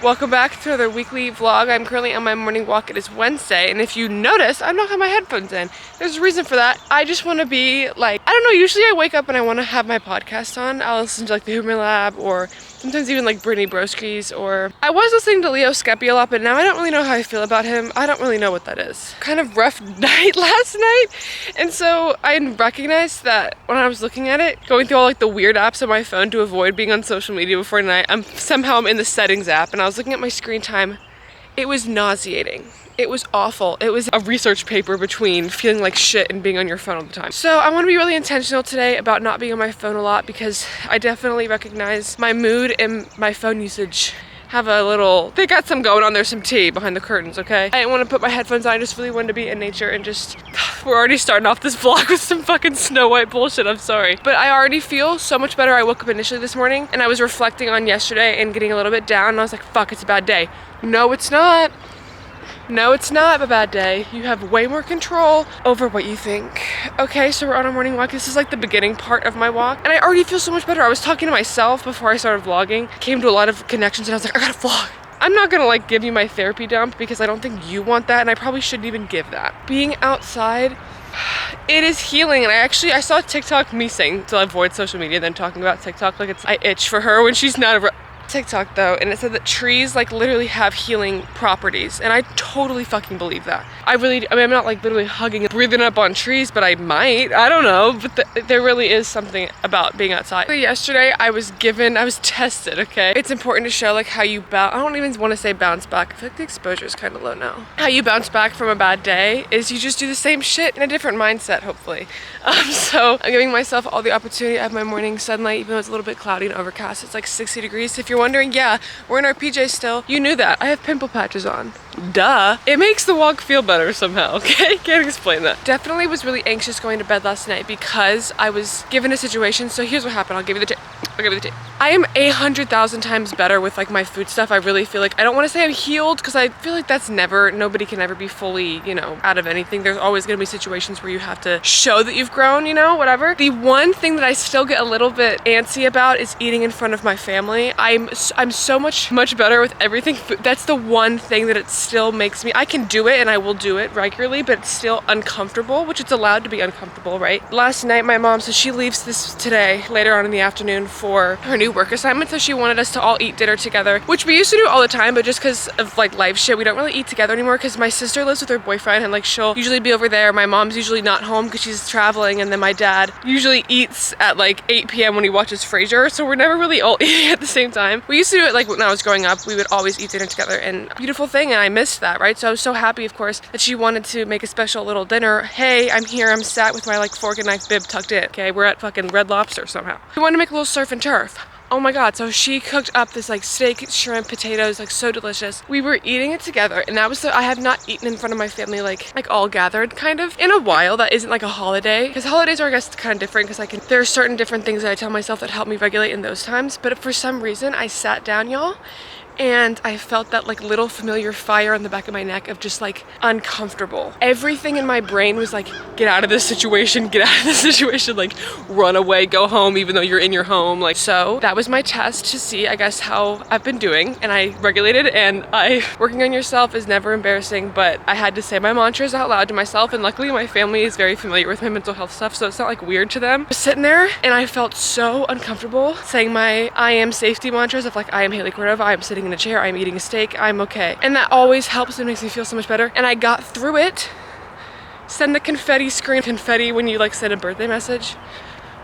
Welcome back to another weekly vlog. I'm currently on my morning walk. It is Wednesday, and if you notice, I'm not have my headphones in. There's a reason for that. I just want to be like, I don't know, usually I wake up and I want to have my podcast on. I'll listen to like the Human Lab or sometimes even like Brittany Broski's, or I was listening to Leo Skeppy a lot, but now I don't really know how I feel about him. I don't really know what that is. Kind of rough night last night, and so I recognized that when I was looking at it, going through all like the weird apps on my phone to avoid being on social media before night, I'm in the settings app, and I was looking at my screen time. It was nauseating. It was awful. It was a research paper between feeling like shit and being on your phone all the time. So I want to be really intentional today about not being on my phone a lot, because I definitely recognize my mood and my phone usage have a little, they got some going on. There's some tea behind the curtains, okay? I didn't want to put my headphones on. I just really wanted to be in nature and just, we're already starting off this vlog with some fucking Snow White bullshit, I'm sorry. But I already feel so much better. I woke up initially this morning and I was reflecting on yesterday and getting a little bit down, and I was like, fuck, it's a bad day. No, it's not. No, it's not a bad day. You have way more control over what you think. Okay, so we're on a morning walk. This is like the beginning part of my walk, and I already feel so much better. I was talking to myself before I started vlogging, came to a lot of connections, and I was like, I gotta vlog. I'm not gonna like give you my therapy dump because I don't think you want that, and I probably shouldn't even give that. Being outside, it is healing. And I saw TikTok, me saying to avoid social media, then talking about TikTok like I itch for her when she's not TikTok though, and it said that trees like literally have healing properties, and I totally fucking believe that. I mean, I'm not like literally hugging and breathing up on trees, but I might, I don't know, but there really is something about being outside. Yesterday I was tested, okay? It's important to show like how you I don't even want to say bounce back. I feel like the exposure is kind of low now. How you bounce back from a bad day is you just do the same shit in a different mindset, hopefully. So I'm giving myself all the opportunity. I have my morning sunlight, even though it's a little bit cloudy and overcast. It's like 60 degrees. If you're wondering, yeah, we're in our PJs still. You knew that. I have pimple patches on. Duh. It makes the walk feel better somehow, okay? Can't explain that. Definitely was really anxious going to bed last night because I was given a situation. So here's what happened. I'll give you the tip. I am 100,000 times better with like my food stuff. I really feel like, I don't want to say I'm healed because I feel like nobody can ever be fully, you know, out of anything. There's always going to be situations where you have to show that you've grown, you know, whatever. The one thing that I still get a little bit antsy about is eating in front of my family. I'm so much better with everything. That's the one thing that it still makes me, I can do it and I will do it regularly, but it's still uncomfortable, which it's allowed to be uncomfortable, right? Last night, my mom, so she leaves this today, later on in the afternoon for her new work assignment, so she wanted us to all eat dinner together, which we used to do all the time, but just because of like life shit, we don't really eat together anymore because my sister lives with her boyfriend, and like she'll usually be over there. My mom's usually not home because she's traveling, and then my dad usually eats at like 8 p.m. when he watches Frasier, so we're never really all eating at the same time. We used to do it like when I was growing up. We would always eat dinner together, and beautiful thing, and I missed that, right? So I was so happy, of course, that she wanted to make a special little dinner. Hey, I'm here, I'm sat with my like fork and knife bib tucked in, okay? We're at fucking Red Lobster somehow. We wanted to make a little surf and turf. Oh my god, so she cooked up this like steak, shrimp, potatoes, like so delicious. We were eating it together, and that was I have not eaten in front of my family like all gathered kind of in a while. That isn't like a holiday, because holidays are I guess kind of different because there are certain different things that I tell myself that help me regulate in those times. But for some reason I sat down, y'all, and I felt that like little familiar fire on the back of my neck of just like uncomfortable. Everything in my brain was like, get out of this situation, like run away, go home, even though you're in your home. Like, so that was my test to see, I guess, how I've been doing, and I regulated. And working on yourself is never embarrassing, but I had to say my mantras out loud to myself, and luckily my family is very familiar with my mental health stuff, so it's not like weird to them. I was sitting there and I felt so uncomfortable saying my I am safety mantras of like, I am Haley Cordova, I am sitting in a chair, I'm eating a steak, I'm okay. And that always helps and makes me feel so much better. And I got through it. Send the confetti screen. Confetti when you like send a birthday message.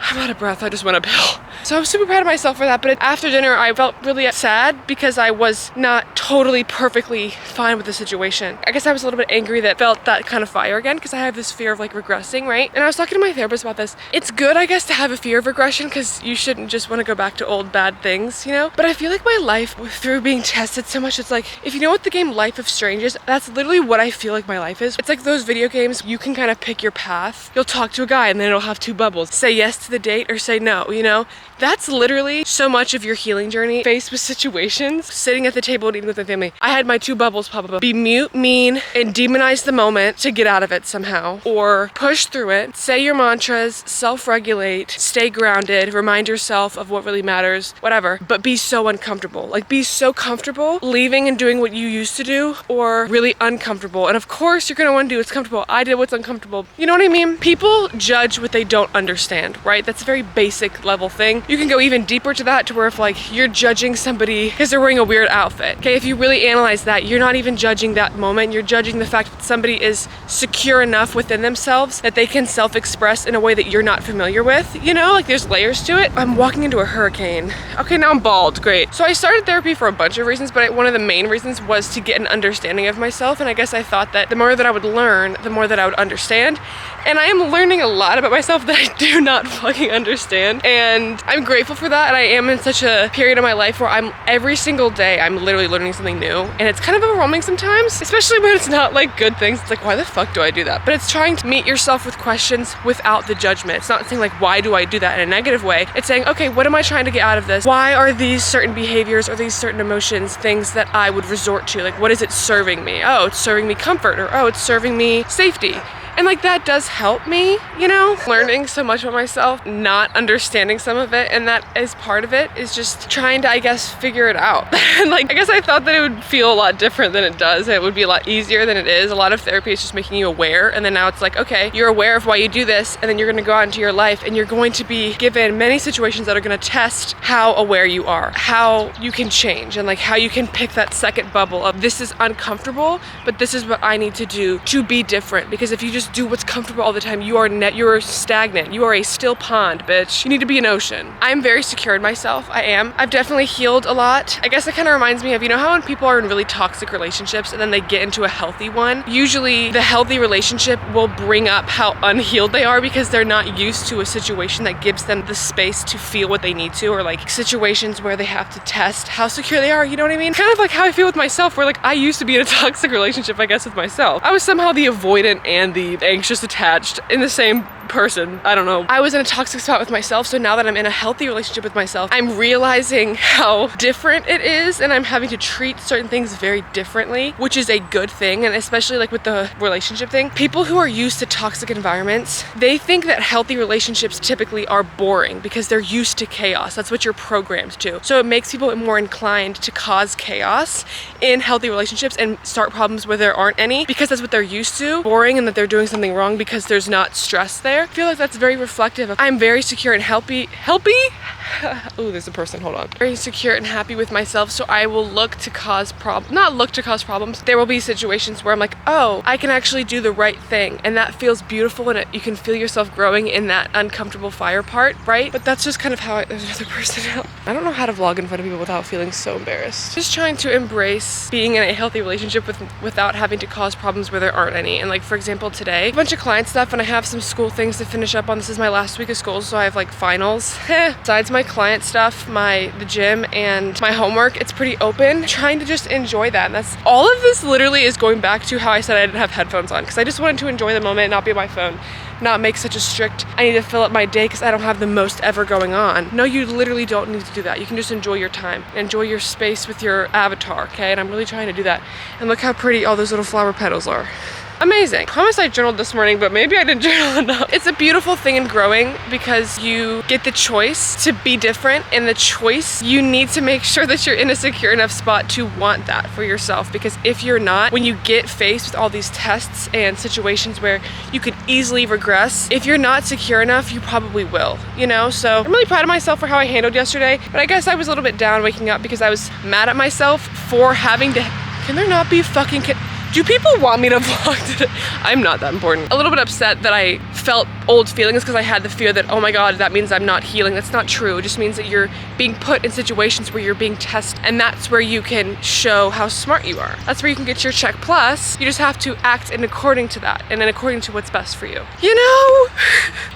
I'm out of breath, I just went uphill. So I'm super proud of myself for that, but after dinner I felt really sad because I was not totally perfectly fine with the situation. I guess I was a little bit angry that felt that kind of fire again because I have this fear of like regressing, right? And I was talking to my therapist about this. It's good, I guess, to have a fear of regression because you shouldn't just want to go back to old bad things, you know? But I feel like my life, through being tested so much, it's like, if you know what the game Life of Strange is, that's literally what I feel like my life is. It's like those video games, you can kind of pick your path. You'll talk to a guy and then it'll have two bubbles. Say yes to the date or say no, you know? That's literally so much of your healing journey. Faced with situations, sitting at the table and eating with my family. I had my two bubbles pop up. Be mute, mean, and demonize the moment to get out of it somehow. Or push through it, say your mantras, self-regulate, stay grounded, remind yourself of what really matters, whatever. But be so uncomfortable. Like, be so comfortable leaving and doing what you used to do, or really uncomfortable. And of course, you're gonna wanna do what's comfortable. I did what's uncomfortable. You know what I mean? People judge what they don't understand, right? That's a very basic level thing. You can go even deeper to that, to where if like you're judging somebody because they're wearing a weird outfit. Okay, if you really analyze that, you're not even judging that moment. You're judging the fact that somebody is secure enough within themselves that they can self-express in a way that you're not familiar with. You know, like there's layers to it. I'm walking into a hurricane. Okay, now I'm bald. Great. So I started therapy for a bunch of reasons, but one of the main reasons was to get an understanding of myself. And I guess I thought that the more that I would learn, the more that I would understand. And I am learning a lot about myself that I do not fucking understand. And I'm grateful for that. And I am in such a period of my life where every single day, I'm literally learning something new. And it's kind of overwhelming sometimes, especially when it's not like good things. It's like, why the fuck do I do that? But it's trying to meet yourself with questions without the judgment. It's not saying like, why do I do that in a negative way? It's saying, okay, what am I trying to get out of this? Why are these certain behaviors or these certain emotions things that I would resort to? Like, what is it serving me? Oh, it's serving me comfort, or oh, it's serving me safety. And like that does help me, you know, learning so much about myself, not understanding some of it, and that is part of it, is just trying to, I guess, figure it out. And like, I guess I thought that it would feel a lot different than it does. It would be a lot easier than it is. A lot of therapy is just making you aware, and then now it's like, okay, you're aware of why you do this, and then you're gonna go out into your life, and you're going to be given many situations that are gonna test how aware you are, how you can change, and like how you can pick that second bubble of this is uncomfortable, but this is what I need to do to be different. Because if you just do what's comfortable all the time, you're stagnant. You are a still pond, bitch. You need to be an ocean. I'm very secure in myself. I am. I've definitely healed a lot. I guess it kind of reminds me of, you know how when people are in really toxic relationships and then they get into a healthy one, usually the healthy relationship will bring up how unhealed they are because they're not used to a situation that gives them the space to feel what they need to, or like situations where they have to test how secure they are, you know what I mean? Kind of like how I feel with myself, where like I used to be in a toxic relationship, I guess, with myself. I was somehow the avoidant and the anxious attached in the same person. I don't know. I was in a toxic spot with myself, so now that I'm in a healthy relationship with myself, I'm realizing how different it is, and I'm having to treat certain things very differently, which is a good thing. And especially like with the relationship thing, people who are used to toxic environments, they think that healthy relationships typically are boring because they're used to chaos. That's what you're programmed to. So it makes people more inclined to cause chaos in healthy relationships and start problems where there aren't any, because that's what they're used to, boring, and that they're doing something wrong because there's not stress there. I feel like that's very reflective of, I'm very secure and healthy? Oh, there's a person, hold on. Very secure and happy with myself, so I will look to cause not look to cause problems. There will be situations where I'm like, oh, I can actually do the right thing, and that feels beautiful, and you can feel yourself growing in that uncomfortable fire part, right? But that's just kind of how there's another person. I don't know how to vlog in front of people without feeling so embarrassed. Just trying to embrace being in a healthy relationship without having to cause problems where there aren't any. And like, for example, today, a bunch of client stuff, and I have some school things to finish up on. This is my last week of school, so I have like finals. Besides my client stuff, the gym, and my homework, it's pretty open. Trying to just enjoy that. And that's all of this literally is going back to how I said I didn't have headphones on, because I just wanted to enjoy the moment, not be on my phone, not make such a strict, I need to fill up my day because I don't have the most ever going on. No, you literally don't need to do that. You can just enjoy your time, enjoy your space with your avatar, okay? And I'm really trying to do that. And look how pretty all those little flower petals are. Amazing. I promise I journaled this morning, but maybe I didn't journal enough. It's a beautiful thing in growing because you get the choice to be different, and the choice, you need to make sure that you're in a secure enough spot to want that for yourself. Because if you're not, when you get faced with all these tests and situations where you could easily regress, if you're not secure enough, you probably will, you know? So I'm really proud of myself for how I handled yesterday, but I guess I was a little bit down waking up because I was mad at myself for having to, can there not be fucking, do people want me to vlog today? I'm not that important. A little bit upset that I felt old feelings because I had the fear that, oh my God, that means I'm not healing. That's not true. It just means that you're being put in situations where you're being tested, and that's where you can show how smart you are. That's where you can get your check plus. You just have to act in according to that, and then according to what's best for you. You know?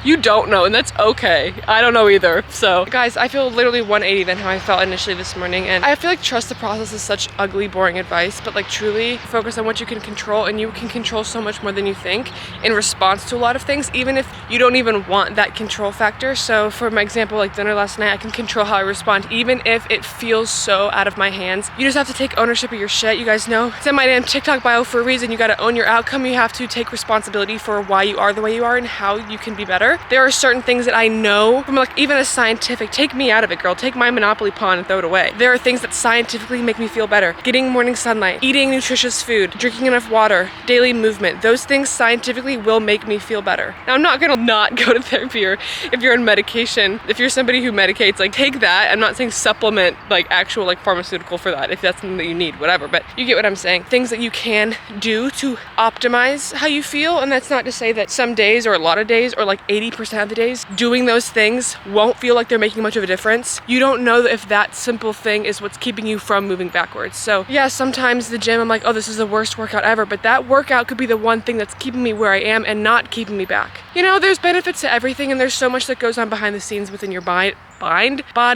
You don't know, and that's okay. I don't know either. So guys, I feel literally 180 than how I felt initially this morning, and I feel like trust the process is such ugly, boring advice, but like truly focus on what you can control, and you can control so much more than you think in response to a lot of things. Even if you don't even want that control factor. So for my example, like dinner last night, I can control how I respond, even if it feels so out of my hands. You just have to take ownership of your shit. You guys know it's in my damn TikTok bio for a reason. You gotta own your outcome. You have to take responsibility for why you are the way you are and how you can be better. There are certain things that I know from like even a scientific, take me out of it, girl. Take my Monopoly pawn and throw it away. There are things that scientifically make me feel better. Getting morning sunlight, eating nutritious food, drinking enough water, daily movement. Those things scientifically will make me feel better. Now, I'm not gonna not go to therapy, or if you're on medication, if you're somebody who medicates, like take that. I'm not saying supplement like actual like pharmaceutical for that if that's something that you need, whatever, but you get what I'm saying. Things that you can do to optimize how you feel, and that's not to say that some days or a lot of days or like 80% of the days doing those things won't feel like they're making much of a difference. You don't know if that simple thing is what's keeping you from moving backwards. So yeah, sometimes the gym, I'm like, oh, this is the worst workout ever, but that workout could be the one thing that's keeping me where I am and not keeping me back. You know, there's benefits to everything, and there's so much that goes on behind the scenes within your body,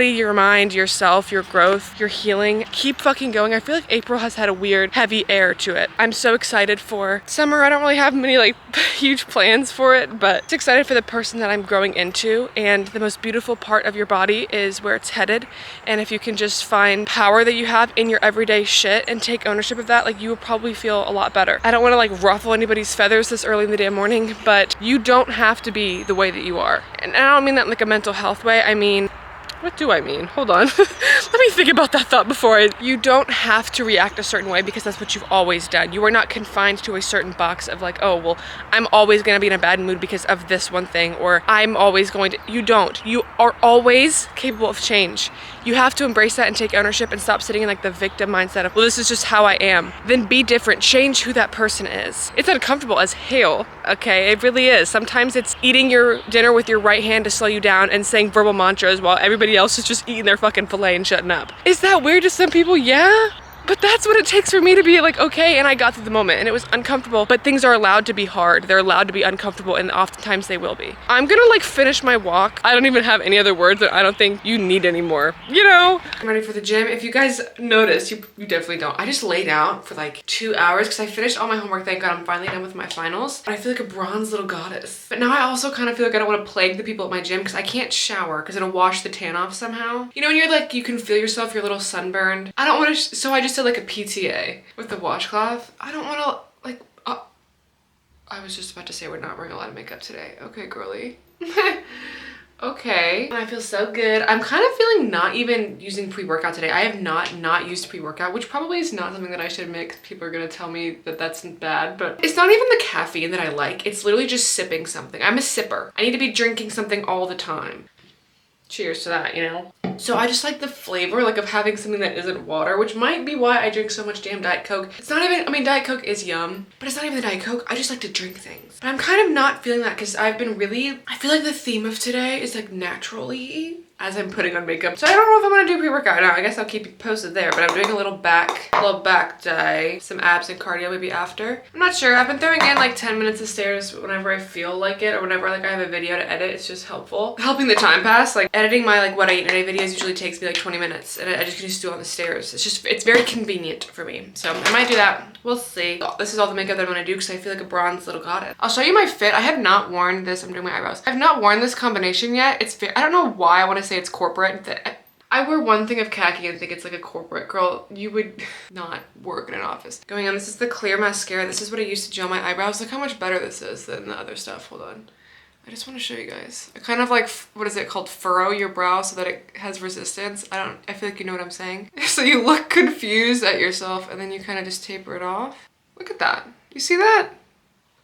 your mind, yourself, your growth, your healing. Keep fucking going. I feel like April has had a weird, heavy air to it. I'm so excited for summer. I don't really have many like huge plans for it, but just excited for the person that I'm growing into. And the most beautiful part of your body is where it's headed. And if you can just find power that you have in your everyday shit and take ownership of that, like you will probably feel a lot better. I don't want to like ruffle anybody's feathers this early in the damn morning, but you don't have to be the way that you are. And I don't mean that in like a mental health way. I mean, what do I mean? Hold on. Let me think about that thought before you don't have to react a certain way because that's what you've always done. You are not confined to a certain box of like, oh, well, I'm always gonna be in a bad mood because of this one thing, or I'm always going to, you don't. You are always capable of change. You have to embrace that and take ownership and stop sitting in like the victim mindset of, well, this is just how I am. Then be different, change who that person is. It's uncomfortable as hell, okay? It really is. Sometimes it's eating your dinner with your right hand to slow you down and saying verbal mantras while everybody else is just eating their fucking filet and shutting up. Is that weird to some people? Yeah. But that's what it takes for me to be like, okay, and I got through the moment and it was uncomfortable, but things are allowed to be hard. They're allowed to be uncomfortable, and oftentimes they will be. I'm gonna like finish my walk. I don't even have any other words that I don't think you need anymore. You know? I'm ready for the gym. If you guys noticed, you definitely don't. I just laid out for like 2 hours because I finished all my homework. Thank God I'm finally done with my finals. But I feel like a bronze little goddess. But now I also kind of feel like I don't want to plague the people at my gym because I can't shower because it'll wash the tan off somehow. You know, when you're like, you can feel yourself, you're a little sunburned. I don't want to, so I just did like a PTA with the washcloth. I don't want to like, I was just about to say we're not wearing a lot of makeup today. Okay, girly. Okay. I feel so good. I'm kind of feeling not even using pre-workout today. I have not used pre-workout, which probably is not something that I should admit because people are going to tell me that that's bad, but it's not even the caffeine that I like. It's literally just sipping something. I'm a sipper. I need to be drinking something all the time. Cheers to that, you know? So I just like the flavor, like of having something that isn't water, which might be why I drink so much damn Diet Coke. It's not even, I mean, Diet Coke is yum, but it's not even the Diet Coke. I just like to drink things. But I'm kind of not feeling that because I've been really, I feel like the theme of today is like naturally as I'm putting on makeup. So I don't know if I'm gonna do pre-workout now. I guess I'll keep you posted there, but I'm doing a little back day, some abs and cardio maybe after. I'm not sure. I've been throwing in like 10 minutes of stairs whenever I feel like it, or whenever like I have a video to edit. It's just helpful. Helping the time pass. Like editing my like what I eat in a day videos usually takes me like 20 minutes, and I just can just do it on the stairs. It's very convenient for me. So I might do that. We'll see. This is all the makeup that I'm gonna do because I feel like a bronze little goddess. I'll show you my fit. I have not worn this. I'm doing my eyebrows. I've not worn this combination yet. I don't know why I want to say it's corporate. I wear one thing of khaki and think it's like a corporate. Girl, you would not work in an office. Going on, this is the clear mascara. This is what I used to gel my eyebrows. Look how much better this is than the other stuff. Hold on. I just want to show you guys. I kind of like, what is it called? Furrow your brow so that it has resistance. I feel like you know what I'm saying. So you look confused at yourself and then you kind of just taper it off. Look at that. You see that?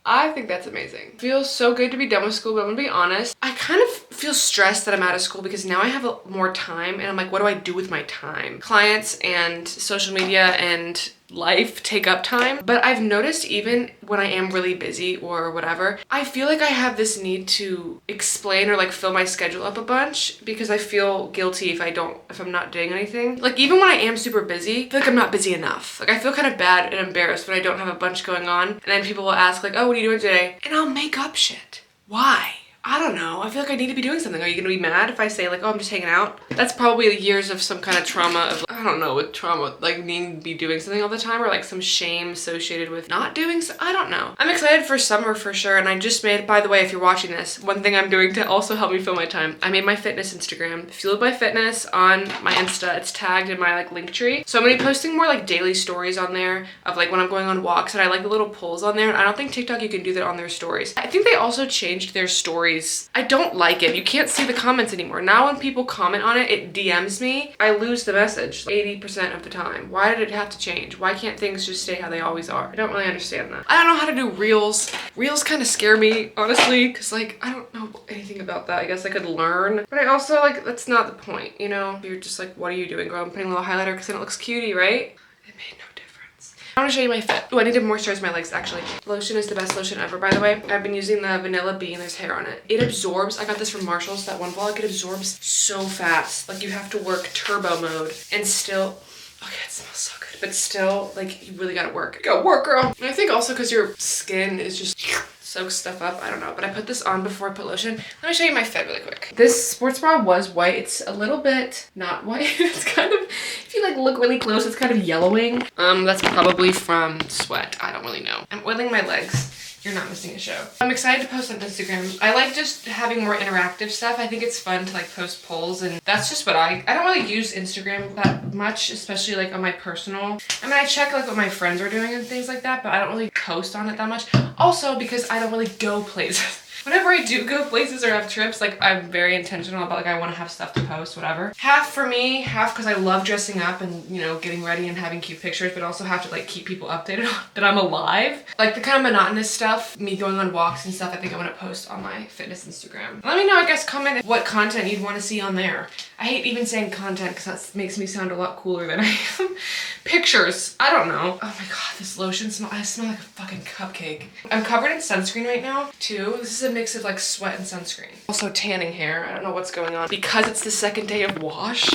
I think that's amazing. It feels so good to be done with school, but I'm gonna be honest. I kind of feel stressed that I'm out of school because now I have more time and I'm like, what do I do with my time? Clients and social media and life take up time. But I've noticed even when I am really busy or whatever, I feel like I have this need to explain or like fill my schedule up a bunch because I feel guilty if I'm not doing anything. Like even when I am super busy, I feel like I'm not busy enough. Like I feel kind of bad and embarrassed when I don't have a bunch going on. And then people will ask like, oh, what are you doing today? And I'll make up shit. Why? I don't know. I feel like I need to be doing something. Are you gonna be mad if I say like, oh, I'm just hanging out? That's probably years of some kind of trauma of, I don't know, with trauma, like needing to be doing something all the time, or like some shame associated with not doing so. I don't know. I'm excited for summer for sure. And I just made, by the way, if you're watching this, one thing I'm doing to also help me fill my time, I made my fitness Instagram, Fueled by Fitness, on my Insta. It's tagged in my like link tree. So I'm gonna be posting more like daily stories on there of like when I'm going on walks, and I like the little polls on there. And I don't think TikTok you can do that on their stories. I think they also changed their stories. I don't like it. You can't see the comments anymore. Now when people comment on it, it DMs me. I lose the message 80% of the time. Why did it have to change? Why can't things just stay how they always are? I don't really understand that. I don't know how to do reels. Reels kind of scare me, honestly, because like, I don't know anything about that. I guess I could learn, but I also like, that's not the point, you know? You're just like, what are you doing, girl? I'm putting a little highlighter because then it looks cutie, right? It made no difference. I want to show you my fit. Oh, I need to moisturize my legs actually. Lotion is the best lotion ever, by the way. I've been using the Vanilla Bean. There's hair on it. It absorbs. I got this from Marshall's, that one vlog. It absorbs so fast. Like you have to work turbo mode and still, okay, it smells so good, but still like you really gotta work. You gotta work, girl. And I think also because your skin is just soaks stuff up. I don't know, but I put this on before I put lotion. Let me show you my fit really quick. This sports bra was white. It's a little bit not white. It's kind of, if you like look really close, it's kind of yellowing. That's probably from sweat. I don't really know. I'm oiling my legs. You're not missing a show. I'm excited to post on Instagram. I like just having more interactive stuff. I think it's fun to like post polls, and that's just what I don't really use Instagram that much, especially like on my personal. I mean, I check like what my friends are doing and things like that, but I don't really post on it that much. Also because I don't really go places. Whenever I do go places or have trips, like I'm very intentional about like I want to have stuff to post, whatever. Half for me, half because I love dressing up and, you know, getting ready and having cute pictures, but also have to like keep people updated on that I'm alive. Like the kind of monotonous stuff, me going on walks and stuff, I think I want to post on my fitness Instagram. Let me know, I guess, comment what content you'd want to see on there. I hate even saying content because that makes me sound a lot cooler than I am. Pictures, I don't know. Oh my god, this lotion I smell like a fucking cupcake. I'm covered in sunscreen right now too. This is a mix of like sweat and sunscreen. Also tanning hair, I don't know what's going on. Because it's the second day of wash.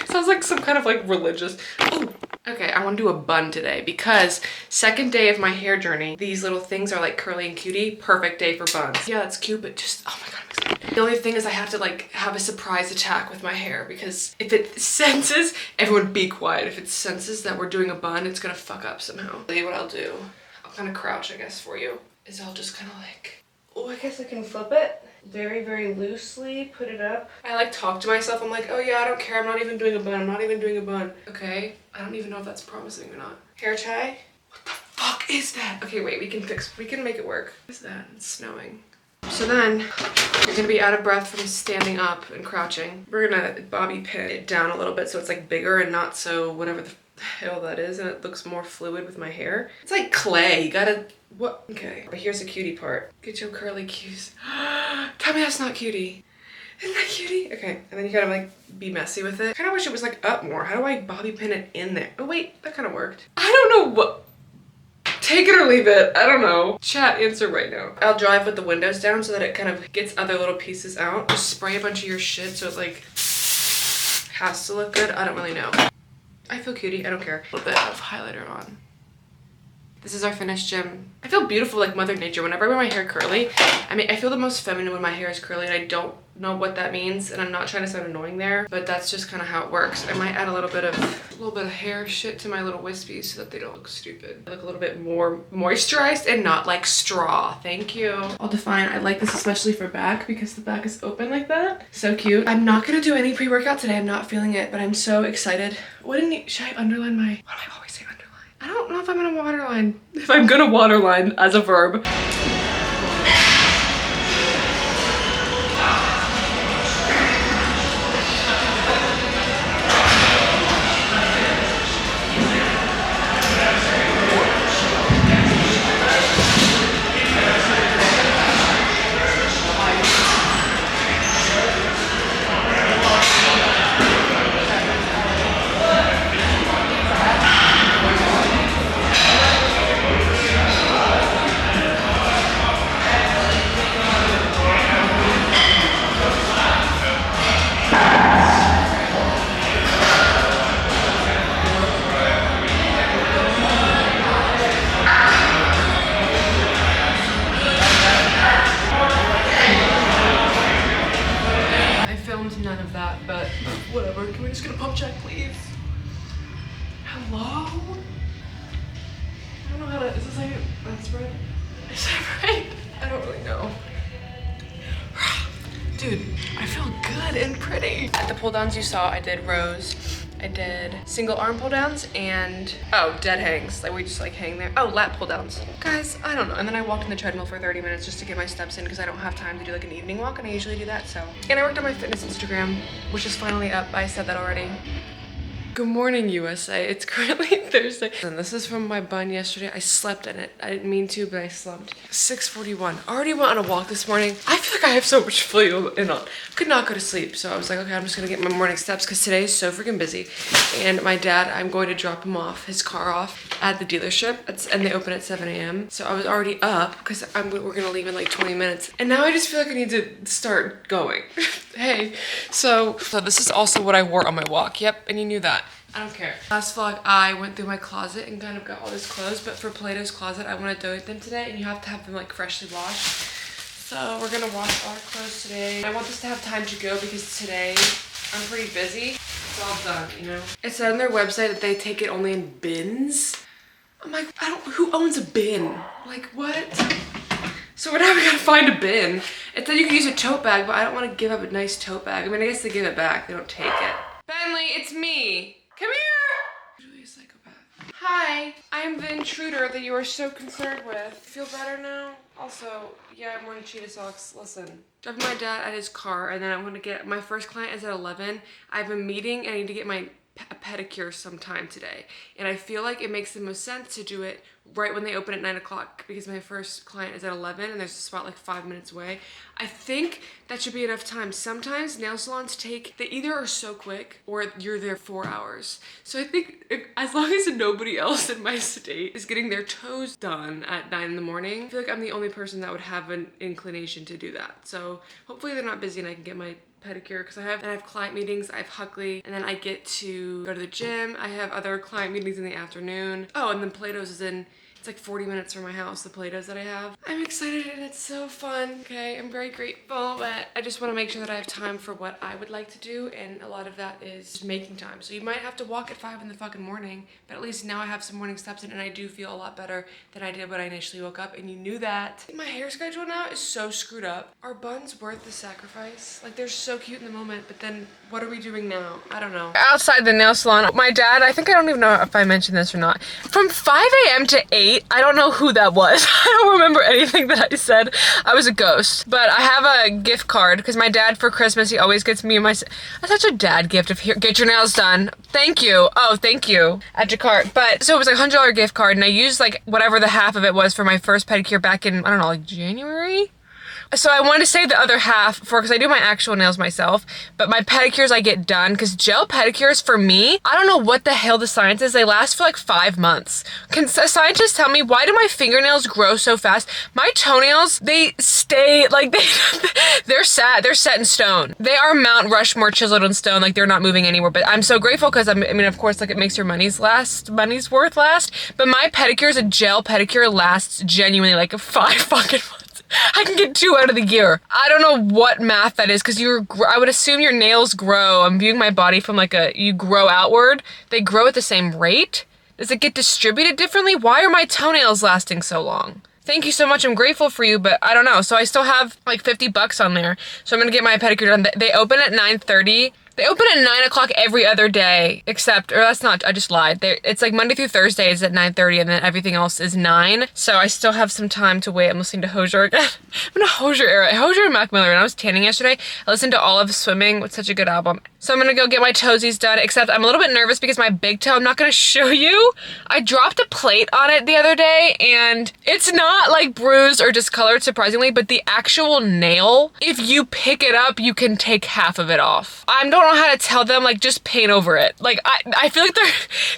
Sounds like some kind of like religious. Ooh. Okay, I want to do a bun today because second day of my hair journey. These little things are like curly and cutie. Perfect day for buns. Yeah, it's cute, but just, oh my god, I'm excited. The only thing is I have to like have a surprise attack with my hair because if it senses, everyone be quiet. If it senses that we're doing a bun, it's gonna fuck up somehow. I'll tell you what I'll do. I'll kind of crouch, I guess, for you. Is I'll just kind of like, oh, I guess I can flip it. Very, very loosely put it up. I like talk to myself. I'm like, oh yeah, I don't care. I'm not even doing a bun. I'm not even doing a bun. Okay. I don't even know if that's promising or not. Hair tie? What the fuck is that? Okay, wait, we can make it work. What is that? It's snowing. So then you're gonna be out of breath from standing up and crouching. We're gonna bobby pin it down a little bit so it's like bigger and not so whatever the hell that is, and it looks more fluid with my hair. It's like clay. You gotta, what? Okay, but here's the cutie part. Get your curly cues. Tell me that's not cutie. Isn't that cutie? Okay, and then you gotta like be messy with it. I kinda wish it was like up more. How do I bobby pin it in there? Oh wait, that kinda worked. I don't know what. Take it or leave it. I don't know. Chat, answer right now. I'll drive with the windows down so that it kind of gets other little pieces out. Just spray a bunch of your shit so it like has to look good. I don't really know. I feel cutie, I don't care. A little bit of highlighter on. This is our finished gym. I feel beautiful like Mother Nature. Whenever I wear my hair curly, I mean, I feel the most feminine when my hair is curly, and I don't know what that means, and I'm not trying to sound annoying there, but that's just kind of how it works. I might add a little bit of hair shit to my little wispies so that they don't look stupid. I look a little bit more moisturized and not like straw. Thank you. I'll define. I like this especially for back because the back is open like that. So cute. I'm not gonna do any pre-workout today. I'm not feeling it, but I'm so excited. Should I underline my, what do I always say underline? I don't know if I'm gonna waterline. If I'm gonna waterline as a verb. The pull downs you saw, I did rows. I did single arm pull downs and, oh, dead hangs. Like we just like hang there. Oh, lat pull downs. Guys, I don't know. And then I walked on the treadmill for 30 minutes just to get my steps in because I don't have time to do like an evening walk and I usually do that, so. And I worked on my fitness Instagram, which is finally up. I said that already. Good morning, USA. It's currently Thursday. And this is from my bun yesterday. I slept in it. I didn't mean to, but I slept. 6:41. Already went on a walk this morning. I feel like I have so much flu and I could not go to sleep. So I was like, okay, I'm just gonna get my morning steps because today is so freaking busy. And my dad, I'm going to drop him off, his car off at the dealership. And they open at 7 a.m. So I was already up because we're gonna leave in like 20 minutes. And now I just feel like I need to start going. Hey, so this is also what I wore on my walk. Yep, and you knew that. I don't care. Last vlog, I went through my closet and kind of got all this clothes, but for Plato's closet, I want to donate them today, and you have to have them like freshly washed. So we're gonna wash our clothes today. I want this to have time to go because today I'm pretty busy. It's all done, you know? It said on their website that they take it only in bins. I'm like, who owns a bin? Like, what? So we're now gonna find a bin. It said you can use a tote bag, but I don't want to give up a nice tote bag. I mean, I guess they give it back. They don't take it. Bentley, it's me. Come here. Usually a psychopath. Hi, I am the intruder that you are so concerned with. Feel better now? Also, yeah, I'm wearing cheetah socks. Listen. Driving my dad at his car, and then I'm gonna get, my first client is at 11. I have a meeting and I need to get my a pedicure sometime today. And I feel like it makes the most sense to do it right when they open at 9 o'clock because my first client is at 11 and there's a spot like 5 minutes away. I think that should be enough time. Sometimes nail salons they either are so quick or you're there 4 hours. So I think as long as nobody else in my state is getting their toes done at 9 in the morning, I feel like I'm the only person that would have an inclination to do that. So hopefully they're not busy and I can get my pedicure because I have client meetings, I have Huckley, and then I get to go to the gym. I have other client meetings in the afternoon. Oh, and then Plato's is in, it's like 40 minutes from my house, the Plato's that I have. I'm excited and it's so fun. Okay, I'm very grateful, but I just want to make sure that I have time for what I would like to do, and a lot of that is making time. So you might have to walk at 5 in the fucking morning, but at least now I have some morning steps in and I do feel a lot better than I did when I initially woke up, and you knew that. My hair schedule now is so screwed up. Are buns worth the sacrifice? Like, they're so cute in the moment, but then what are we doing now? I don't know. Outside the nail salon, my dad, I think I don't even know if I mentioned this or not. From 5 a.m. to 8, I don't know who that was. I don't remember anything that I said. I was a ghost. But I have a gift card because my dad for Christmas, he always gets me and my, that's such a dad gift of here, get your nails done. Thank you. Oh, thank you. Add your cart. But so it was like a $100 gift card and I used like whatever the half of it was for my first pedicure back in, I don't know, like January? So I wanted to save the other half for, because I do my actual nails myself, but my pedicures I get done, because gel pedicures for me, I don't know what the hell the science is. They last for like 5 months. Can scientists tell me, why do my fingernails grow so fast? My toenails, they stay, like they're set in stone. They are Mount Rushmore chiseled in stone, like they're not moving anywhere, but I'm so grateful because I mean, of course, like it makes your money's worth last, but my pedicures, a gel pedicure lasts genuinely like 5 fucking months. I can get 2 out of the year. I don't know what math that is because I would assume your nails grow. I'm viewing my body from like you grow outward. They grow at the same rate. Does it get distributed differently? Why are my toenails lasting so long? Thank you so much. I'm grateful for you, but I don't know. So I still have like $50 on there. So I'm gonna get my pedicure done. They open at 9:30. They open at 9 o'clock every other day, except, or that's not, I just lied. It's like Monday through Thursday is at 9:30 and then everything else is 9. So I still have some time to wait. I'm listening to Hosier again. I'm in a Hosier era. Hosier and Mac Miller, and I was tanning yesterday. I listened to all of Swimming. It's such a good album. So I'm gonna go get my toesies done, except I'm a little bit nervous because my big toe, I'm not gonna show you. I dropped a plate on it the other day and it's not like bruised or discolored surprisingly, but the actual nail, if you pick it up, you can take half of it off. I don't know how to tell them, like, just paint over it. Like, I feel like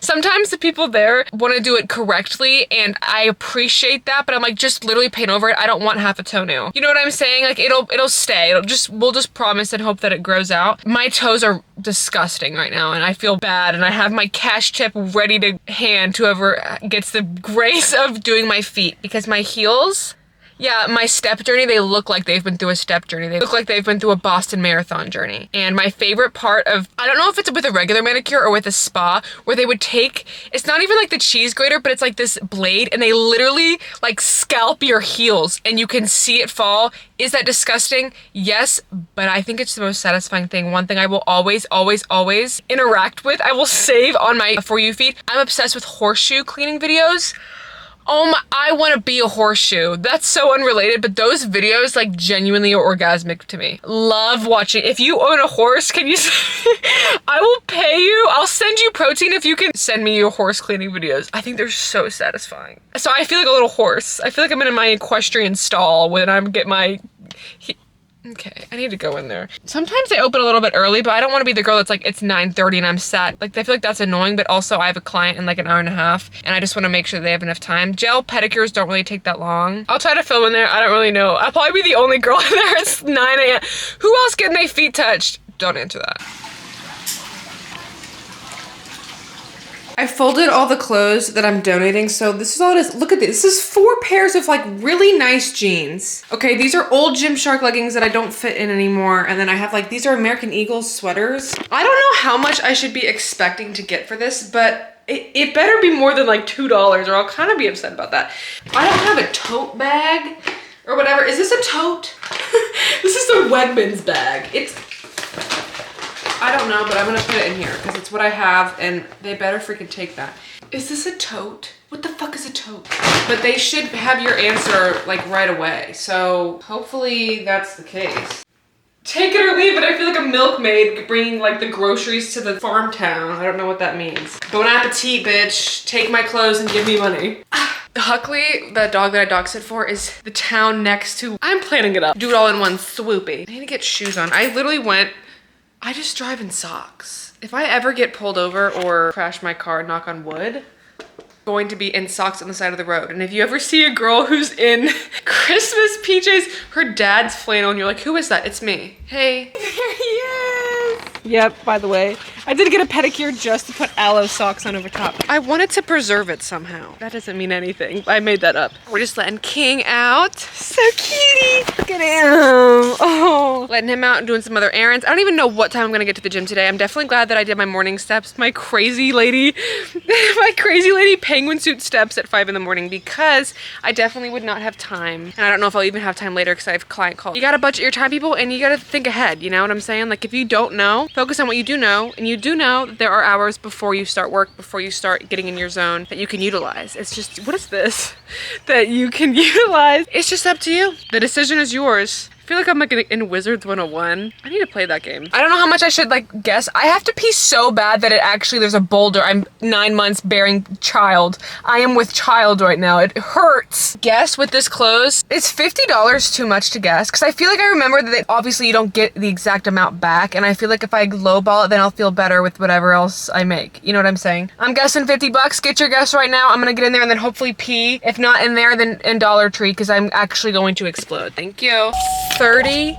sometimes the people there want to do it correctly and I appreciate that, but I'm like, just literally paint over it. I don't want half a toenail. You know what I'm saying? Like, it'll stay. We'll just promise and hope that it grows out. My toes are disgusting right now and I feel bad, and I have my cash tip ready to hand to whoever gets the grace of doing my feet because my heels, Yeah, my step journey, they look like they've been through a step journey. They look like they've been through a Boston Marathon journey. And my favorite part of, I don't know if it's with a regular manicure or with a spa, where they would take, it's not even like the cheese grater, but it's like this blade, and they literally like scalp your heels and you can see it fall. Is that disgusting? Yes, but I think it's the most satisfying thing. One thing I will always, always, always interact with, I will save on my For You feed. I'm obsessed with horseshoe cleaning videos. Oh my, I want to be a horseshoe. That's so unrelated, but those videos like genuinely are orgasmic to me. Love watching. If you own a horse, can you, I will pay you. I'll send you protein if you can send me your horse cleaning videos. I think they're so satisfying. So I feel like a little horse. I feel like I'm in my equestrian stall when I'm get my, okay, I need to go in there. Sometimes they open a little bit early, but I don't want to be the girl that's like, it's 9:30 and I'm sat. Like, I feel like that's annoying, but also I have a client in like an hour and a half, and I just want to make sure they have enough time. Gel pedicures don't really take that long. I'll try to film in there. I don't really know. I'll probably be the only girl in there. It's 9 a.m. Who else getting their feet touched? Don't answer that. I folded all the clothes that I'm donating, so this is all it is. Look at this. This is 4 pairs of like really nice jeans. Okay, these are old Gymshark leggings that I don't fit in anymore, and then I have like, these are American Eagle sweaters. I don't know how much I should be expecting to get for this, but it better be more than like $2 or I'll kind of be upset about that. I don't have a tote bag or whatever. Is this a tote? This is the Wegmans bag. It's, I don't know, but I'm gonna put it in here because it's what I have and they better freaking take that. Is this a tote? What the fuck is a tote? But they should have your answer like right away. So hopefully that's the case. Take it or leave it. I feel like a milkmaid bringing like the groceries to the farm town. I don't know what that means. Bon appetit, bitch. Take my clothes and give me money. Huckley, the dog that I dog sit for, is the town next to, I'm planning it up. Do it all in one swoopy. I need to get shoes on. I literally went, I just drive in socks. If I ever get pulled over or crash my car, knock on wood, I'm going to be in socks on the side of the road. And if you ever see a girl who's in Christmas PJs, her dad's flannel, and you're like, who is that? It's me. Hey. There he is. Yep, by the way, I did get a pedicure just to put aloe socks on over top. I wanted to preserve it somehow. That doesn't mean anything. I made that up. We're just letting King out. So cutie. Look at him. Oh. Letting him out and doing some other errands. I don't even know what time I'm gonna get to the gym today. I'm definitely glad that I did my morning steps. My crazy lady penguin suit steps at 5 in the morning because I definitely would not have time. And I don't know if I'll even have time later because I have client calls. You gotta budget your time, people, and you gotta think ahead. You know what I'm saying? Like, if you don't know, focus on what you do know, and you do know that there are hours before you start work, before you start getting in your zone that you can utilize. It's just, what is this? That you can utilize. It's just up to you. The decision is yours. I feel like I'm like in Wizards 101. I need to play that game. I don't know how much I should like guess. I have to pee so bad that it actually, there's a boulder. I'm 9 months bearing child. I am with child right now. It hurts. Guess with this clothes, is $50 too much to guess? Because I feel like I remember that obviously you don't get the exact amount back, and I feel like if I lowball it, then I'll feel better with whatever else I make. You know what I'm saying? I'm guessing 50 bucks. Get your guess right now. I'm gonna get in there and then hopefully pee. If not in there, then in Dollar Tree, because I'm actually going to explode. Thank you. $30.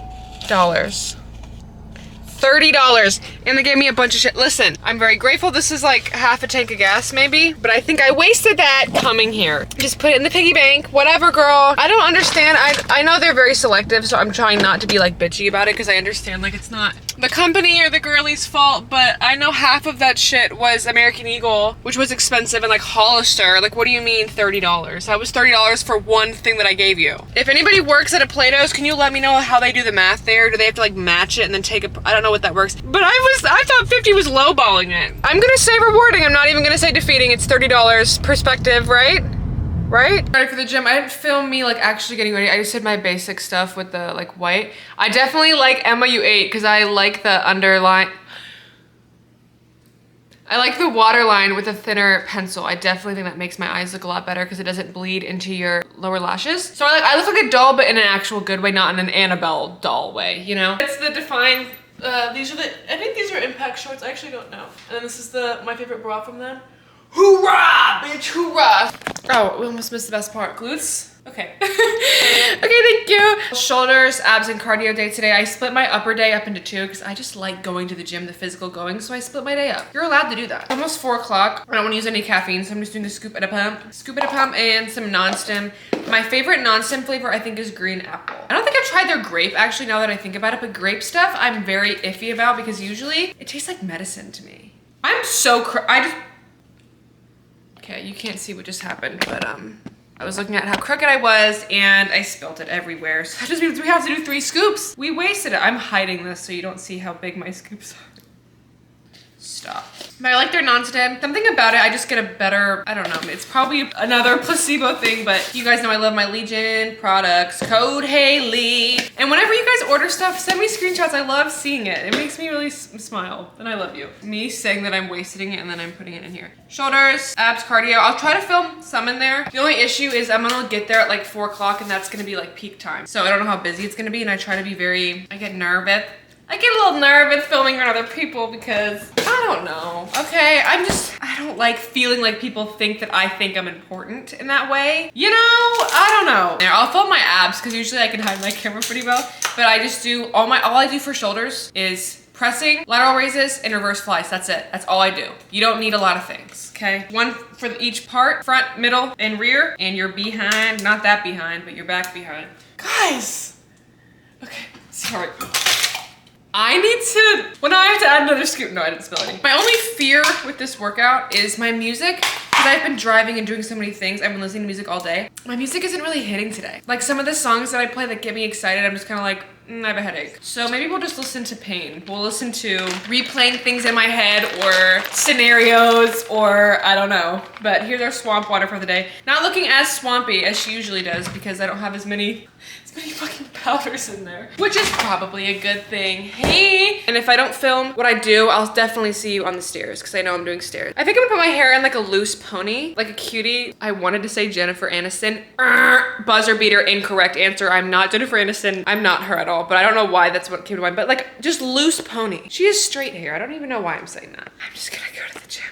$30, and they gave me a bunch of shit. Listen, I'm very grateful. This is like half a tank of gas maybe, but I think I wasted that coming here. Just put it in the piggy bank, whatever, girl. I don't understand. I know they're very selective, so I'm trying not to be like bitchy about it because I understand like it's not the company or the girlie's fault, but I know half of that shit was American Eagle, which was expensive, and like Hollister. Like, what do you mean $30? That was $30 for one thing that I gave you. If anybody works at a Plato's, can you let me know how they do the math there? Do they have to like match it and then take a, I don't know what that works, but I thought 50 was lowballing it. I'm gonna say rewarding. I'm not even gonna say defeating. It's $30 perspective, right? Right? Ready for the gym. I didn't film me like actually getting ready. I just did my basic stuff with the like white. I definitely like Emma U8 because I like the underline. I like the waterline with a thinner pencil. I definitely think that makes my eyes look a lot better because it doesn't bleed into your lower lashes. So I look like a doll, but in an actual good way, not in an Annabelle doll way, you know? It's the DFYNE. These are the, I think these are impact shorts. I actually don't know. And then this is my favorite bra from them. Hoorah, bitch, hoorah. Oh, we almost missed the best part. Glutes. Okay. Okay, thank you. Shoulders, abs, and cardio day today. I split my upper day up into two because I just like going to the gym, the physical going, so I split my day up. You're allowed to do that. Almost 4 o'clock. I don't want to use any caffeine, so I'm just doing the scoop and a pump and some non-stim. My favorite non-stim flavor I think is green apple. I don't think I've tried their grape actually now that I think about it, but grape stuff I'm very iffy about because usually it tastes like medicine to me. I'm so okay, you can't see what just happened, but I was looking at how crooked I was and I spilt it everywhere. So that just means we have to do 3 scoops. We wasted it. I'm hiding this so you don't see how big my scoops are. Stop. But I like their non-stim. Something about it, I just get a better, I don't know, it's probably another placebo thing, but you guys know I love my Legion products. Code Haley. And whenever you guys order stuff, send me screenshots. I love seeing it. It makes me really smile, and I love you. Me saying that I'm wasting it and then I'm putting it in here. Shoulders, abs, cardio. I'll try to film some in there. The only issue is I'm gonna get there at like 4 o'clock and that's gonna be like peak time. So I don't know how busy it's gonna be and I try to be I get nervous. I get a little nervous filming around other people because I don't know. Okay, I don't like feeling like people think that I think I'm important in that way. You know, I don't know. I'll film my abs because usually I can hide my camera pretty well, but I just do all I do for shoulders is pressing, lateral raises, and reverse flies. That's it. That's all I do. You don't need a lot of things, okay? One for each part, front, middle, and rear, and you're behind, not that behind, but you're back behind. Guys, okay, sorry. I need to, well, now I have to add another scoop. No, I didn't spill any. My only fear with this workout is my music, because I've been driving and doing so many things. I've been listening to music all day. My music isn't really hitting today. Like some of the songs that I play that get me excited, I'm just kind of like, I have a headache. So maybe we'll just listen to pain. We'll listen to replaying things in my head or scenarios or I don't know. But here's our swamp water for the day. Not looking as swampy as she usually does because I don't have as many fucking powders in there, which is probably a good thing. Hey, and if I don't film what I do, I'll definitely see you on the stairs because I know I'm doing stairs. I think I'm gonna put my hair in like a loose pony, like a cutie. I wanted to say Jennifer Aniston. Buzzer beater, incorrect answer. I'm not Jennifer Aniston. I'm not her at all, but I don't know why that's what came to mind, but like just loose pony. She has straight hair. I don't even know why I'm saying that. I'm just gonna go to the gym.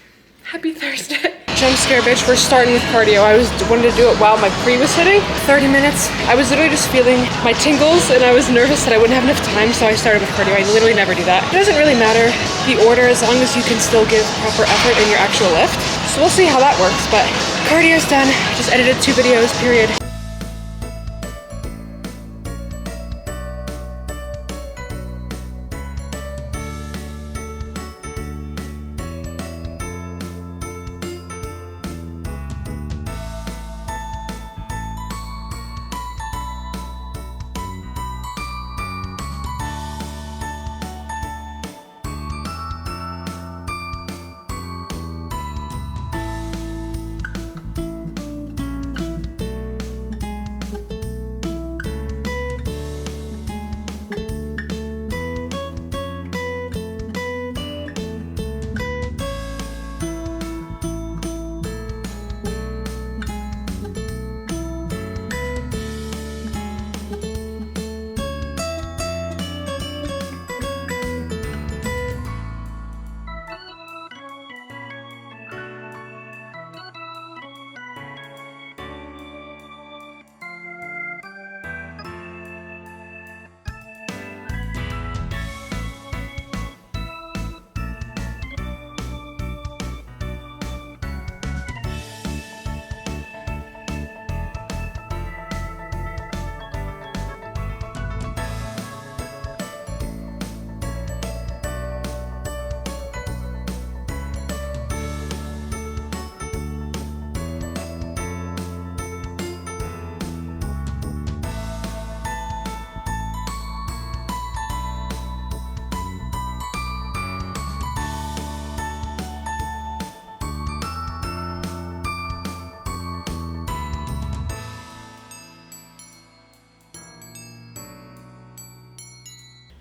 Happy Thursday. Jump scare, bitch. We're starting with cardio. I wanted to do it while my pre was hitting. 30 minutes. I was literally just feeling my tingles and I was nervous that I wouldn't have enough time, so I started with cardio. I literally never do that. It doesn't really matter the order as long as you can still give proper effort in your actual lift. So we'll see how that works, but cardio's done. I just edited 2 videos, period.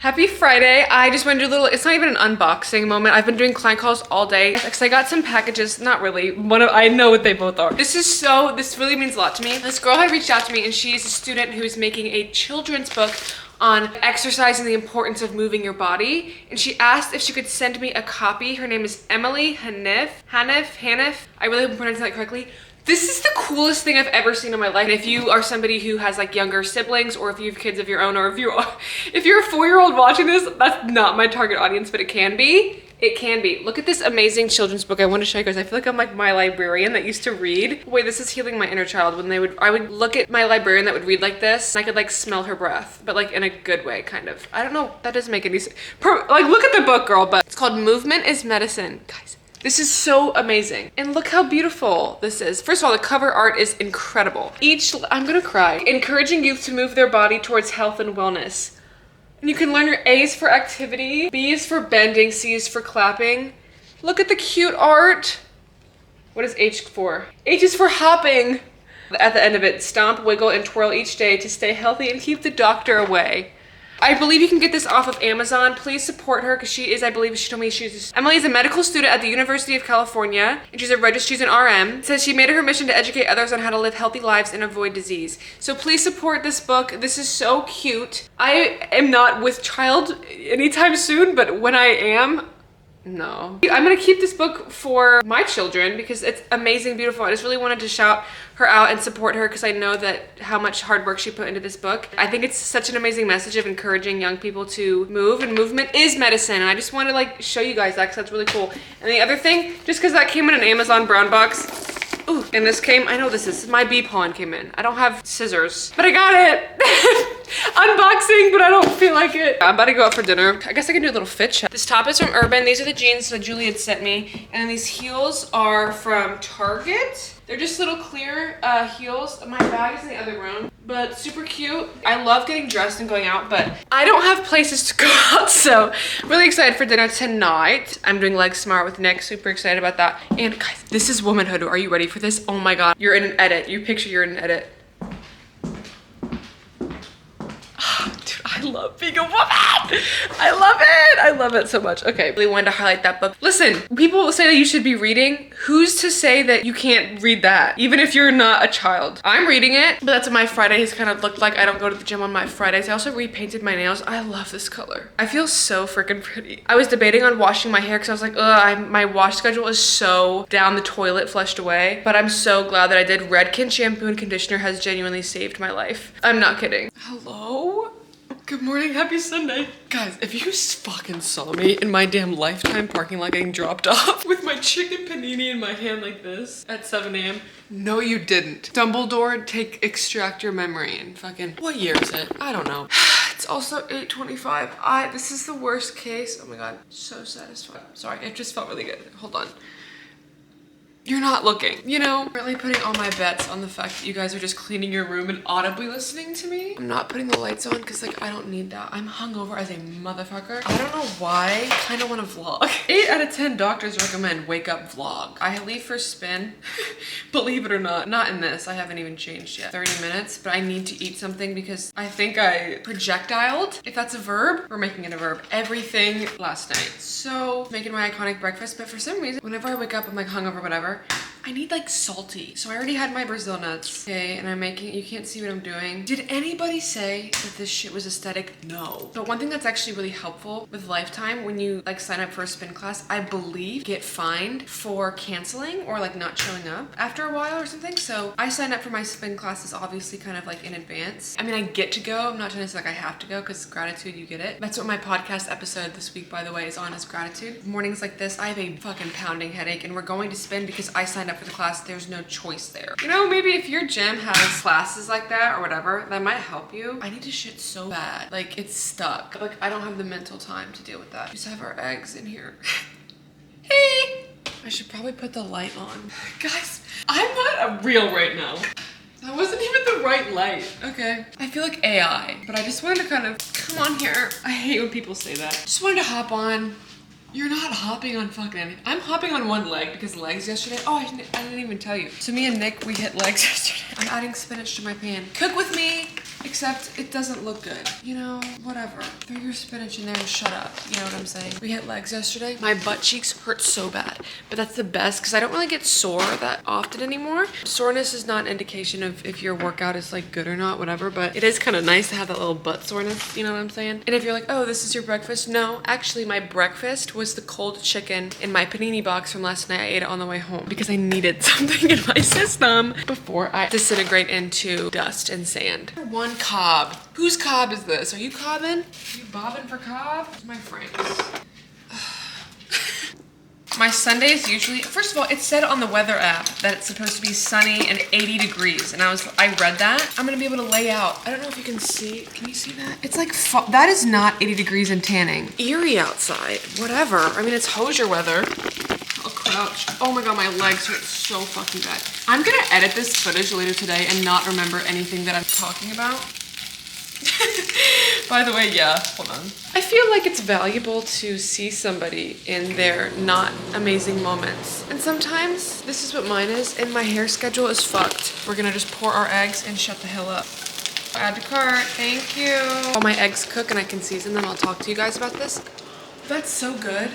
Happy Friday. I just want to do a little, it's not even an unboxing moment. I've been doing client calls all day because I got some packages, not really, I know what they both are. This really means a lot to me. This girl had reached out to me and she's a student who's making a children's book on exercise and the importance of moving your body. And she asked if she could send me a copy. Her name is Emily Hanif. I really hope I'm pronouncing that correctly. This is the coolest thing I've ever seen in my life. And if you are somebody who has like younger siblings, or if you have kids of your own, or if you're a 4-year-old watching this, that's not my target audience, but it can be. It can be. Look at this amazing children's book. I want to show you guys. I feel like I'm like my librarian that used to read. Wait, this is healing my inner child. When I would look at my librarian that would read like this, and I could like smell her breath, but like in a good way, kind of. I don't know. That doesn't make any sense. Like, look at the book, girl. But it's called Movement is Medicine. Guys, this is so amazing. And look how beautiful this is. First of all, the cover art is incredible. I'm gonna cry. Encouraging youth to move their body towards health and wellness. And you can learn your A is for activity, B is for bending, C is for clapping. Look at the cute art. What is H for? H is for hopping. At the end of it, stomp, wiggle, and twirl each day to stay healthy and keep the doctor away. I believe you can get this off of Amazon. Please support her because she is, I believe she told me Emily is a medical student at the University of California, and she's an RM. It says she made it her mission to educate others on how to live healthy lives and avoid disease. So please support this book. This is so cute. I am not with child anytime soon, but when I am, no. I'm gonna keep this book for my children because it's amazing, beautiful. I just really wanted to shout her out and support her because I know that how much hard work she put into this book. I think it's such an amazing message of encouraging young people to move, and movement is medicine. And I just want to like show you guys that because that's really cool. And the other thing, just because that came in an Amazon brown box, ooh, and this came, I know this is, my bee pawn came in. I don't have scissors, but I got it. Unboxing, but I don't feel like it. I'm about to go out for dinner. I guess I can do a little fit check. This top is from Urban. These are the jeans that Julie had sent me. And then these heels are from Target. They're just little clear heels. My bag is in the other room, but super cute. I love getting dressed and going out, but I don't have places to go out, so really excited for dinner tonight. I'm doing legs tomorrow with Nick. Super excited about that. And guys, this is womanhood. Are you ready for this? Oh my God. You're in an edit. You picture you're in an edit. I love being a woman. I love it. I love it so much. Okay, really wanted to highlight that book. Listen, people say that you should be reading. Who's to say that you can't read that, even if you're not a child? I'm reading it, but that's what my Fridays kind of looked like. I don't go to the gym on my Fridays. I also repainted my nails. I love this color. I feel so freaking pretty. I was debating on washing my hair because I was like, ugh, my wash schedule is so down the toilet, flushed away. But I'm so glad that I did. Redken shampoo and conditioner has genuinely saved my life. I'm not kidding. Hello? Good morning, happy Sunday. Guys, if you fucking saw me in my damn Lifetime parking lot getting dropped off with my chicken panini in my hand like this at 7 a.m. No, you didn't. Dumbledore, extract your memory and fucking, what year is it? I don't know. It's also 8:25. This is the worst case. Oh my God, so satisfied. Sorry, it just felt really good. Hold on. You're not looking, you know? Really putting all my bets on the fact that you guys are just cleaning your room and audibly listening to me. I'm not putting the lights on because like I don't need that. I'm hungover as a motherfucker. I don't know why. I kind of want to vlog. 8 out of 10 doctors recommend wake up vlog. I leave for spin. Believe it or not. Not in this. I haven't even changed yet. 30 minutes, but I need to eat something because I think I projectiled. If that's a verb, we're making it a verb. Everything last night. So making my iconic breakfast, but for some reason, whenever I wake up, I'm like hungover, whatever. I need like salty. So I already had my Brazil nuts. Okay, and I'm making, you can't see what I'm doing. Did anybody say that this shit was aesthetic? No. But one thing that's actually really helpful with Lifetime, when you like sign up for a spin class, I believe get fined for canceling or like not showing up after a while or something. So I signed up for my spin classes obviously kind of like in advance. I mean, I get to go. I'm not trying to say like I have to go because gratitude, you get it. That's what my podcast episode this week, by the way, is on, is gratitude. Mornings like this, I have a fucking pounding headache and we're going to spin because I signed up for the class. There's no choice there. You know, maybe if your gym has classes like that or whatever, that might help you. I need to shit so bad. Like it's stuck. Like I don't have the mental time to deal with that. Just have our eggs in here. Hey! I should probably put the light on. Guys, I'm not a real right now. That wasn't even the right light. Okay. I feel like AI, but I just wanted to kind of come on here. I hate when people say that. Just wanted to hop on. You're not hopping on fucking anything. I'm hopping on one leg because legs yesterday. Oh, I didn't even tell you. So me and Nick, we hit legs yesterday. I'm adding spinach to my pan. Cook with me. Except it doesn't look good. You know, whatever. Throw your spinach in there and shut up. You know what I'm saying? We hit legs yesterday. My butt cheeks hurt so bad. But that's the best because I don't really get sore that often anymore. Soreness is not an indication of if your workout is like good or not, whatever. But it is kind of nice to have that little butt soreness. You know what I'm saying? And if you're like, oh, this is your breakfast. No, actually my breakfast was the cold chicken in my panini box from last night. I ate it on the way home because I needed something in my system before I disintegrate into dust and sand. One cob. Whose cob is this? Are you cobbing? Are you bobbing for cob? My friends. My Sundays usually, first of all, it said on the weather app that it's supposed to be sunny and 80 degrees. And I read that. I'm gonna be able to lay out. I don't know if you can see. Can you see that? It's like, that is not 80 degrees and tanning. Eerie outside, whatever. I mean, it's hosier weather. I'll crouch. Oh my God, my legs hurt so fucking bad. I'm gonna edit this footage later today and not remember anything that I'm talking about. By the way, yeah, hold on. I feel like it's valuable to see somebody in their not amazing moments. And sometimes this is what mine is, and my hair schedule is fucked. We're gonna just pour our eggs and shut the hell up. Add to cart, thank you. While my eggs cook and I can season them, I'll talk to you guys about this. That's so good.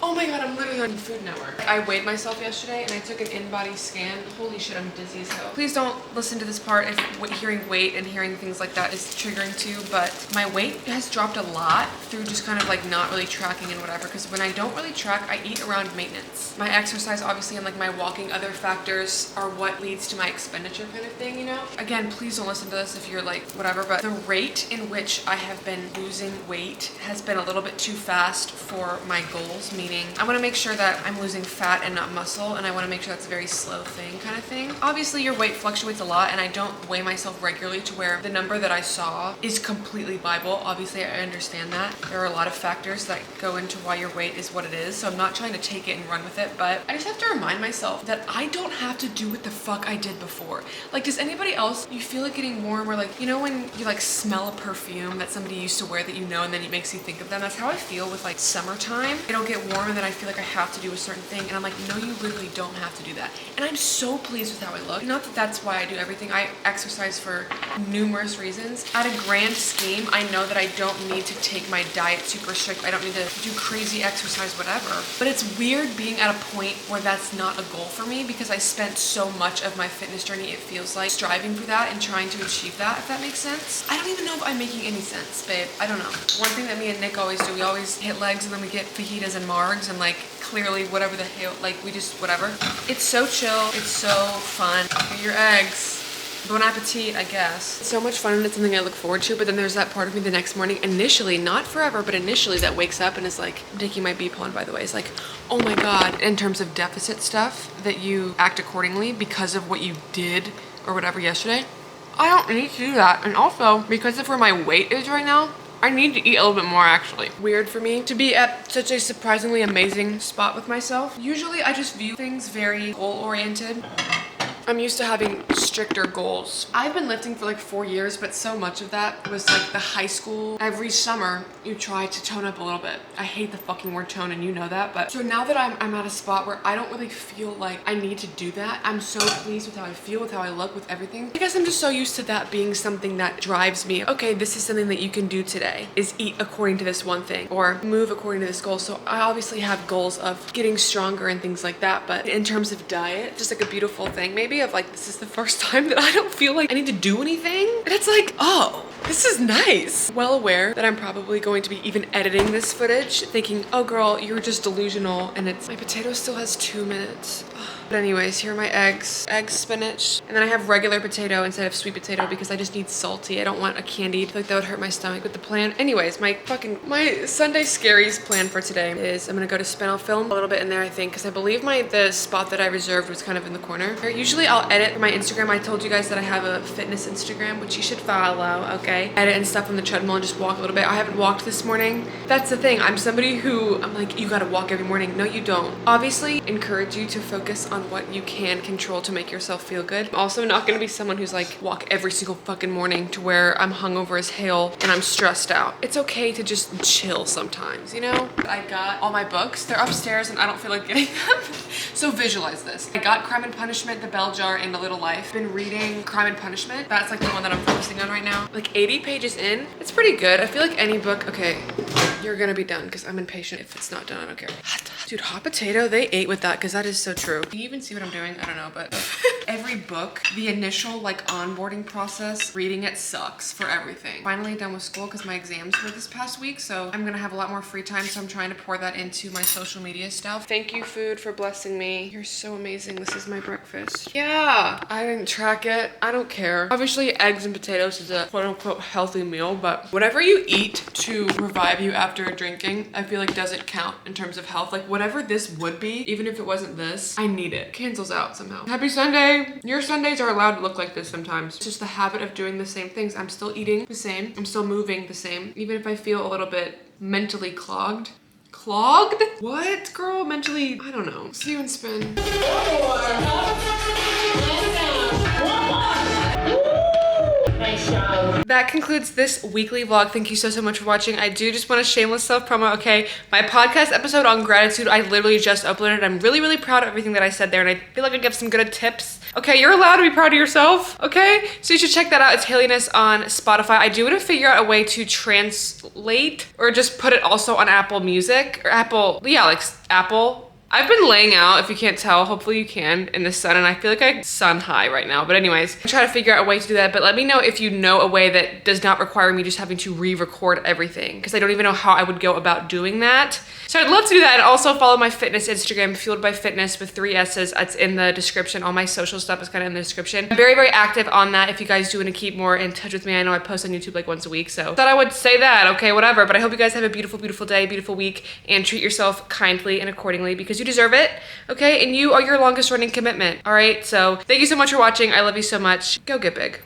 Oh my God, I'm literally on Food Network. I weighed myself yesterday and I took an in-body scan. Holy shit, I'm dizzy as hell. Please don't listen to this part if hearing weight and hearing things like that is triggering to you, but my weight has dropped a lot through just kind of like not really tracking and whatever, because when I don't really track, I eat around maintenance. My exercise, obviously, and like my walking, other factors are what leads to my expenditure kind of thing, you know? Again, please don't listen to this if you're like, whatever, but the rate in which I have been losing weight has been a little bit too fast for my goals, meaning I want to make sure that I'm losing fat and not muscle, and I want to make sure that's a very slow thing kind of thing. Obviously, your weight fluctuates a lot, and I don't weigh myself regularly to where the number that I saw is completely Bible. Obviously, I understand that. There are a lot of factors that go into why your weight is what it is, so I'm not trying to take it and run with it, but I just have to remind myself that I don't have to do what the fuck I did before. Like, does anybody else, you feel like getting warm, or like, you know when you like smell a perfume that somebody used to wear that you know, and then it makes you think of them? That's how I feel with like summertime. It'll get warm and then I feel like I have to do a certain thing, and I'm like, no, you literally don't have to do that. And I'm so pleased with how I look. Not that that's why I do everything. I exercise for numerous reasons. At a grand scheme, I know that I don't need to take my diet super strict. I don't need to do crazy exercise, whatever. But it's weird being at a point where that's not a goal for me, because I spent so much of my fitness journey, it feels like, striving for that and trying to achieve that, if that makes sense. I don't even know if I'm making any sense, babe. I don't know. One thing that me and Nick always do, we always hit legs and then we get fajitas and margs, and like clearly whatever the hell, like we just whatever. It's so chill, it's so fun. Get your eggs. Bon appetit, I guess. It's so much fun and it's something I look forward to, but then there's that part of me the next morning, initially, not forever, but initially, that wakes up and is like, I'm taking my beep on, by the way. It's like, oh my God, in terms of deficit stuff, that you act accordingly because of what you did or whatever yesterday. I don't need to do that. And also, because of where my weight is right now, I need to eat a little bit more, actually. Weird for me to be at such a surprisingly amazing spot with myself. Usually I just view things very goal-oriented. I'm used to having stricter goals. I've been lifting for like 4 years, but so much of that was like the high school. Every summer, you try to tone up a little bit. I hate the fucking word tone, and you know that, but so now that I'm at a spot where I don't really feel like I need to do that, I'm so pleased with how I feel, with how I look, with everything. I guess I'm just so used to that being something that drives me. Okay, this is something that you can do today, is eat according to this one thing, or move according to this goal. So I obviously have goals of getting stronger and things like that, but in terms of diet, just like a beautiful thing, maybe, of like, this is the first time that I don't feel like I need to do anything. And it's like, oh, this is nice. Well aware that I'm probably going to be even editing this footage thinking, oh girl, you're just delusional, and it's, my potato still has 2 minutes. But anyways, here are my eggs. Eggs, spinach, and then I have regular potato instead of sweet potato because I just need salty. I don't want a candied. I feel like that would hurt my stomach. But the plan, anyways, my Sunday scaries plan for today is I'm gonna go to spin. I'll film a little bit in there, I think, because I believe the spot that I reserved was kind of in the corner. Usually I'll edit my Instagram. I told you guys that I have a fitness Instagram, which you should follow, okay? Edit and stuff on the treadmill and just walk a little bit. I haven't walked this morning. That's the thing. I'm somebody who, I'm like, you gotta walk every morning. No, you don't. Obviously, encourage you to focus focus on what you can control to make yourself feel good. I'm also not gonna be someone who's like walk every single fucking morning to where I'm hungover as hell and I'm stressed out. It's okay to just chill sometimes, you know? I got all my books. They're upstairs and I don't feel like getting them. So visualize this. I got Crime and Punishment, The Bell Jar, and The Little Life. Been reading Crime and Punishment. That's like the one that I'm focusing on right now. Like 80 pages in. It's pretty good. I feel like any book, okay, you're gonna be done because I'm impatient. If it's not done, I don't care. Dude, hot potato, they ate with that because that is so true. Do you even see what I'm doing? I don't know, but every book, the initial like onboarding process, reading it sucks for everything. Finally done with school because my exams were this past week, so I'm gonna have a lot more free time, so I'm trying to pour that into my social media stuff. Thank you, food, for blessing me. You're so amazing. This is my breakfast. Yeah, I didn't track it. I don't care. Obviously, eggs and potatoes is a quote-unquote healthy meal, but whatever you eat to revive you after drinking, I feel like doesn't count in terms of health. Like whatever this would be, even if it wasn't this, I need it. Cancels out somehow. Happy Sunday. Your Sundays are allowed to look like this sometimes. It's just the habit of doing the same things. I'm still eating the same. I'm still moving the same. Even if I feel a little bit mentally clogged. Clogged? What, girl? Mentally, I don't know. See you in spin. That concludes this weekly vlog. Thank you so much for watching. I do just want a shameless self-promo, okay? My podcast episode on gratitude, I literally just uploaded. I'm really proud of everything that I said there, and I feel like I give some good tips. Okay, you're allowed to be proud of yourself, okay? So you should check that out. It's HaleyNess on Spotify. I do want to figure out a way to translate or just put it also on Apple Music or Apple, yeah, like Apple. I've been laying out, if you can't tell, hopefully you can, in the sun, and I feel like I'm sun high right now. But anyways, I'm trying to figure out a way to do that, but let me know if you know a way that does not require me just having to re-record everything, because I don't even know how I would go about doing that. So I'd love to do that, and also follow my fitness Instagram, Fueled by Fitness with 3 S's. It's in the description. All my social stuff is kind of in the description. I'm very active on that if you guys do want to keep more in touch with me. I know I post on YouTube like once a week, so thought I would say that, okay, whatever. But I hope you guys have a beautiful day, beautiful week, and treat yourself kindly and accordingly because you deserve it. Okay, and you are your longest running commitment. All right, so thank you so much for watching. I love you so much. Go get big.